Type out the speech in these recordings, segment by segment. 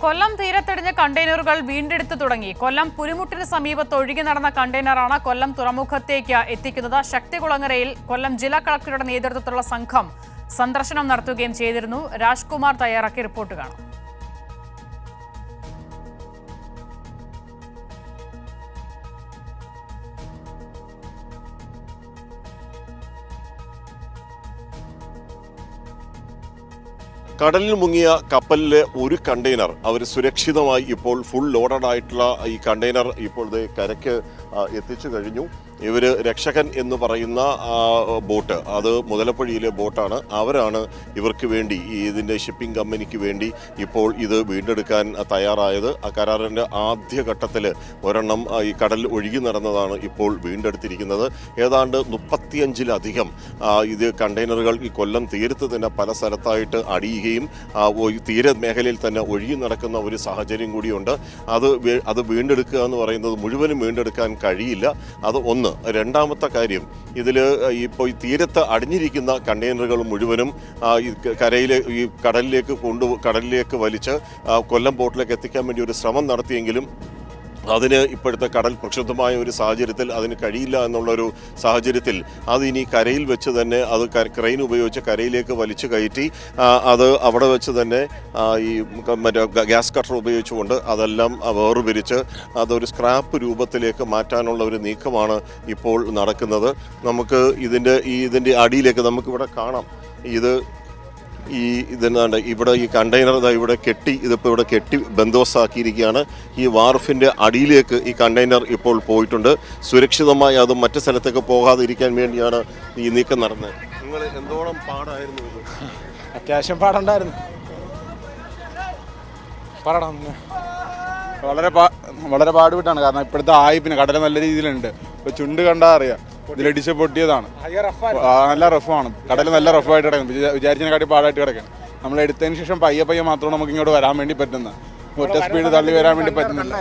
കൊല്ലം തീരത്തടിഞ്ഞ കണ്ടെയ്നറുകൾ വീണ്ടെടുത്തു തുടങ്ങി. കൊല്ലം പുലിമുട്ടിന് സമീപത്ത് ഒഴുകി നടന്ന കണ്ടെയ്നറാണ് കൊല്ലം തുറമുഖത്തേക്ക് എത്തിക്കുന്നത്. ശക്തികുളങ്ങരയിൽ കൊല്ലം ജില്ലാ കളക്ടറുടെ നേതൃത്വത്തിലുള്ള സംഘം സന്ദർശനം നടത്തുകയും ചെയ്തിരുന്നു. രാജ്കുമാർ തയ്യാറാക്കിയ റിപ്പോർട്ട് കാണാം. കടലിൽ മുങ്ങിയ കപ്പലിലെ ഒരു കണ്ടെയ്നർ അവർ സുരക്ഷിതമായി ഇപ്പോൾ ഫുൾ ലോഡഡ് ആയിട്ടുള്ള ഈ കണ്ടെയ്നർ ഇപ്പോൾ കരയ്ക്ക് എത്തിച്ചു കഴിഞ്ഞു. ഇവർ രക്ഷകൻ എന്ന് പറയുന്ന ബോട്ട്, അത് മുതലപ്പുഴയിലെ ബോട്ടാണ്. അവരാണ് ഇവർക്ക് വേണ്ടി, ഇതിൻ്റെ ഷിപ്പിംഗ് കമ്പനിക്ക് വേണ്ടി ഇപ്പോൾ ഇത് വീണ്ടെടുക്കാൻ തയ്യാറായത്. ആ കരാറിൻ്റെ ആദ്യഘട്ടത്തിൽ ഒരെണ്ണം ഈ കടലിൽ ഒഴുകി നടന്നതാണ് ഇപ്പോൾ വീണ്ടെടുത്തിരിക്കുന്നത്. ഏതാണ്ട് 35-ലധികം ഇത് കണ്ടെയ്നറുകൾ ഈ കൊല്ലം തീരത്ത് തന്നെ പല സ്ഥലത്തായിട്ട് അടിയുകയും തീരമേഖലയിൽ തന്നെ ഒഴുകി നടക്കുന്ന ഒരു സാഹചര്യം കൂടിയുണ്ട്. അത് വീണ്ടെടുക്കുക എന്ന് പറയുന്നത് മുഴുവനും വീണ്ടെടുക്കാൻ കഴിയില്ല. അത് ഒന്ന്. രണ്ടാമത്തെ കാര്യം, ഇതിൽ ഇപ്പോൾ ഈ തീരത്ത് അടിഞ്ഞിരിക്കുന്ന കണ്ടെയ്നറുകൾ മുഴുവനും ഈ കടലിലേക്ക് വലിച്ച് കൊല്ലം പോർട്ടിലേക്ക് എത്തിക്കാൻ വേണ്ടി ഒരു ശ്രമം നടത്തിയെങ്കിലും അതിന് ഇപ്പോഴത്തെ കടൽ പ്രക്ഷുബ്ധമായ ഒരു സാഹചര്യത്തിൽ അതിന് കഴിയില്ല എന്നുള്ളൊരു സാഹചര്യത്തിൽ അത് ഇനി കരയിൽ വെച്ച് തന്നെ അത് ക്രെയിൻ ഉപയോഗിച്ച് കരയിലേക്ക് വലിച്ചു കയറ്റി അത് അവിടെ വെച്ച് തന്നെ ഈ മറ്റേ ഗ്യാസ് കട്ടർ ഉപയോഗിച്ചുകൊണ്ട് അതെല്ലാം വേർപിരിച്ച് അതൊരു സ്ക്രാപ്പ് രൂപത്തിലേക്ക് മാറ്റാനുള്ള ഒരു നീക്കമാണ് ഇപ്പോൾ നടക്കുന്നത്. നമുക്ക് ഇതിൻ്റെ അടിയിലേക്ക് നമുക്കിവിടെ കാണാം. ഇതെന്നാണ്ട് ഇവിടെ ഈ കണ്ടെയ്നർ ഇതിപ്പോൾ ഇവിടെ കെട്ടി ബന്ദോബസ്താക്കിയിരിക്കുകയാണ്. ഈ വാർഫിൻ്റെ അടിയിലേക്ക് ഈ കണ്ടെയ്നർ ഇപ്പോൾ പോയിട്ടുണ്ട്. സുരക്ഷിതമായി അത് മറ്റു സ്ഥലത്തേക്ക് പോകാതിരിക്കാൻ വേണ്ടിയാണ് ഈ നീക്കം നടന്നത്. നിങ്ങൾ എന്തോളം പാടായിരുന്നു ഇത്? അത്യാവശ്യം പാടുണ്ടായിരുന്നു. വളരെ പാടുപെട്ടാണ്. കാരണം ഇപ്പോഴത്തെ ആയിപ്പിന് കടൽ നല്ല രീതിയിലുണ്ട്. ഇപ്പോൾ ചുണ്ട് കണ്ടാൽ അറിയാം, ഇതിലടിച്ച് പൊട്ടിയതാണ്. നല്ല റഫാണ് കടൽ, നല്ല റഫായിട്ട് കിടക്കുന്നു. വിചാരിച്ചതിനെക്കാട്ടി പാടായിട്ട് കിടക്കണം. നമ്മൾ എടുത്തതിന് ശേഷം പയ്യെ മാത്രമാണ് നമുക്ക് ഇങ്ങോട്ട് വരാൻ വേണ്ടി പറ്റുന്നത്. ഒറ്റ സ്പീഡ് തള്ളി വരാൻ വേണ്ടി പറ്റുന്നില്ല.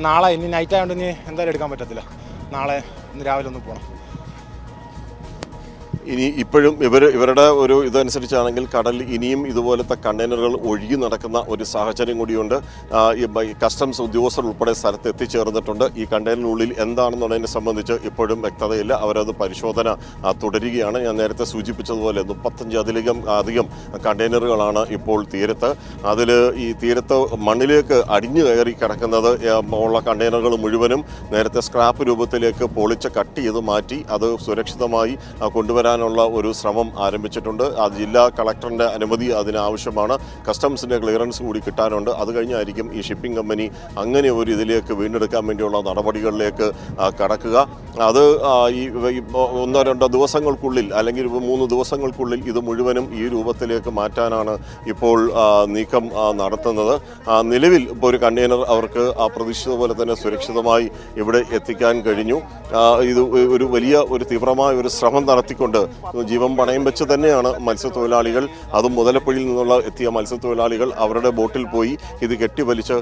നാളെ ഇനി നൈറ്റ് ആയതുകൊണ്ട് ഇനി എന്തായാലും എടുക്കാൻ പറ്റത്തില്ല. നാളെ ഇന്ന് രാവിലെ ഒന്ന് പോകണം. ഇനി ഇപ്പോഴും ഇവരുടെ ഒരു ഇതനുസരിച്ചാണെങ്കിൽ കടലിൽ ഇനിയും ഇതുപോലത്തെ കണ്ടെയ്നറുകൾ ഒഴുകി നടക്കുന്ന ഒരു സാഹചര്യം കൂടിയുണ്ട്. കസ്റ്റംസ് ഉദ്യോഗസ്ഥർ ഉൾപ്പെടെ സ്ഥലത്ത് എത്തിച്ചേർന്നിട്ടുണ്ട്. ഈ കണ്ടെയ്നറിനുള്ളിൽ എന്താണെന്നുള്ളതിനെ സംബന്ധിച്ച് ഇപ്പോഴും വ്യക്തതയില്ല. അവരത് പരിശോധന തുടരുകയാണ്. ഞാൻ നേരത്തെ സൂചിപ്പിച്ചതുപോലെ 35-അധികം കണ്ടെയ്നറുകളാണ് ഇപ്പോൾ തീരത്ത്. അതിൽ ഈ തീരത്ത് മണ്ണിലേക്ക് അടിഞ്ഞു കയറി കിടക്കുന്നത് ഉള്ള കണ്ടെയ്നറുകൾ മുഴുവനും നേരത്തെ സ്ക്രാപ്പ് രൂപത്തിലേക്ക് പൊളിച്ച് കട്ട് ചെയ്ത് മാറ്റി അത് സുരക്ഷിതമായി കൊണ്ടുവരാനുള്ള ഒരു ശ്രമം ആരംഭിച്ചിട്ടുണ്ട്. അത് ജില്ലാ കളക്ടറിൻ്റെ അനുമതി അതിനാവശ്യമാണ്. കസ്റ്റംസിൻ്റെ ക്ലിയറൻസ് കൂടി കിട്ടാനുണ്ട്. അത് കഴിഞ്ഞായിരിക്കും ഈ ഷിപ്പിംഗ് കമ്പനി അങ്ങനെ ഒരു ഇതിലേക്ക് വീണ്ടെടുക്കാൻ വേണ്ടിയുള്ള നടപടികളിലേക്ക് കടക്കുക. അത് ഈ 1-2 ദിവസങ്ങൾക്കുള്ളിൽ അല്ലെങ്കിൽ 3 ദിവസങ്ങൾക്കുള്ളിൽ ഇത് മുഴുവനും ഈ രൂപത്തിലേക്ക് മാറ്റാനാണ് ഇപ്പോൾ നീക്കം നടത്തുന്നത്. നിലവിൽ ഇപ്പോൾ ഒരു കണ്ടെയ്നർ അവർക്ക് പ്രതീക്ഷിച്ച പോലെ തന്നെ സുരക്ഷിതമായി ഇവിടെ എത്തിക്കാൻ കഴിഞ്ഞു. ഇത് ഒരു തീവ്രമായ ഒരു ശ്രമം നടത്തിക്കൊണ്ട് ജീവൻ പണയം വെച്ച് തന്നെയാണ് മത്സ്യത്തൊഴിലാളികൾ, അതും മുതലപ്പുഴയിൽ നിന്നുള്ള എത്തിയ മത്സ്യത്തൊഴിലാളികൾ അവരുടെ ബോട്ടിൽ പോയി ഇത് കെട്ടിവലിച്ച്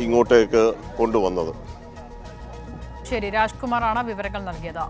ഇങ്ങോട്ടേക്ക് കൊണ്ടുവന്നത്. ശരി, രാജ്കുമാറാണ് വിവരങ്ങൾ നൽകിയത്.